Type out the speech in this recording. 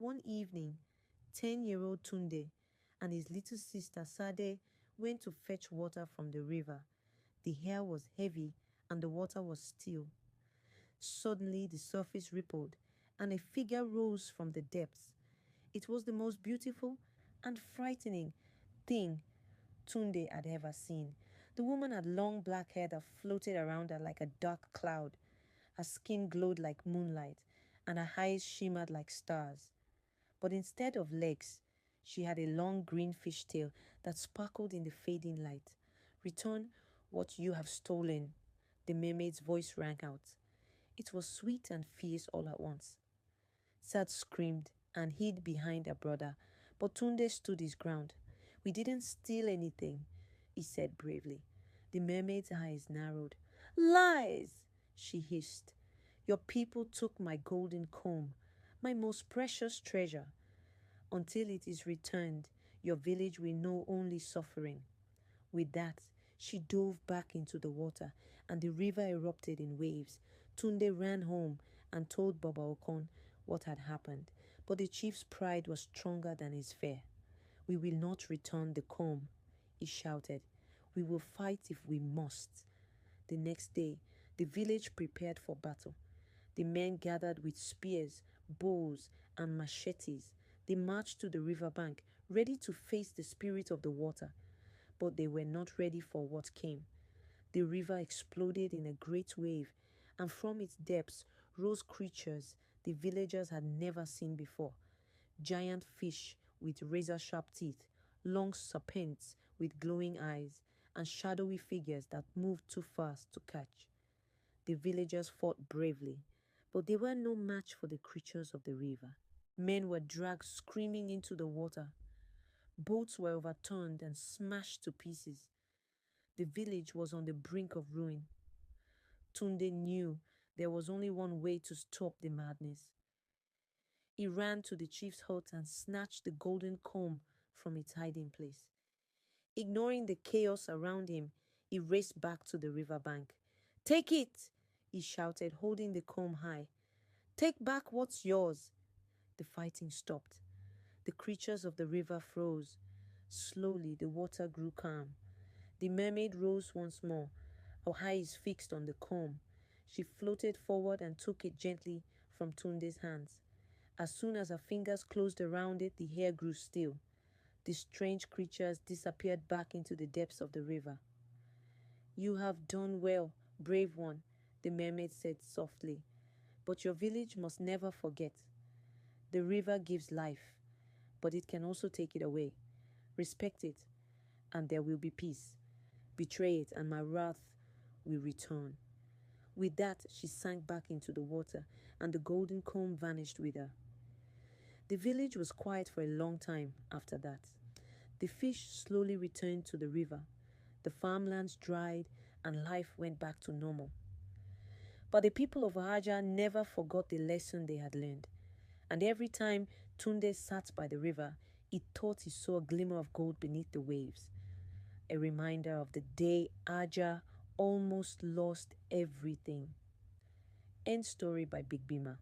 One evening, 10-year-old Tunde and his little sister Sade went to fetch water from the river. The air was heavy and the water was still. Suddenly, the surface rippled and a figure rose from the depths. It was the most beautiful and frightening thing Tunde had ever seen. The woman had long black hair that floated around her like a dark cloud. Her skin glowed like moonlight, and her eyes shimmered like stars. But instead of legs, she had a long green fish tail that sparkled in the fading light. "Return what you have stolen," the mermaid's voice rang out. It was sweet and fierce all at once. Sad screamed and hid behind her brother, but Tunde stood his ground. "We didn't steal anything," he said bravely. The mermaid's eyes narrowed. "Lies!" she hissed. "Your people took my golden comb, my most precious treasure. Until it is returned, your village will know only suffering." With that, she dove back into the water, and the river erupted in waves. Tunde ran home and told Baba Okon what had happened, but the chief's pride was stronger than his fear. "We will not return the comb," he shouted. "We will fight if we must." The next day, the village prepared for battle. The men gathered with spears, bows, and machetes. They marched to the riverbank, ready to face the spirit of the water. But they were not ready for what came. The river exploded in a great wave, and from its depths rose creatures the villagers had never seen before. Giant fish with razor-sharp teeth, long serpents with glowing eyes, and shadowy figures that moved too fast to catch. The villagers fought bravely, but they were no match for the creatures of the river. Men were dragged screaming into the water. Boats were overturned and smashed to pieces. The village was on the brink of ruin. Tunde knew there was only one way to stop the madness. He ran to the chief's hut and snatched the golden comb from its hiding place. Ignoring the chaos around him, he raced back to the riverbank. "Take it!" he shouted, holding the comb high. "Take back what's yours." The fighting stopped. The creatures of the river froze. Slowly, the water grew calm. The mermaid rose once more, her eyes fixed on the comb. She floated forward and took it gently from Tunde's hands. As soon as her fingers closed around it, the air grew still. The strange creatures disappeared back into the depths of the river. "You have done well, brave one," the mermaid said softly. "But your village must never forget. The river gives life, but it can also take it away. Respect it, and there will be peace. Betray it, and my wrath will return." With that, she sank back into the water, and the golden comb vanished with her. The village was quiet for a long time after that. The fish slowly returned to the river. The farmlands dried, and life went back to normal. But the people of Aja never forgot the lesson they had learned. And every time Tunde sat by the river, he thought he saw a glimmer of gold beneath the waves. A reminder of the day Aja almost lost everything. End story by Big Bima.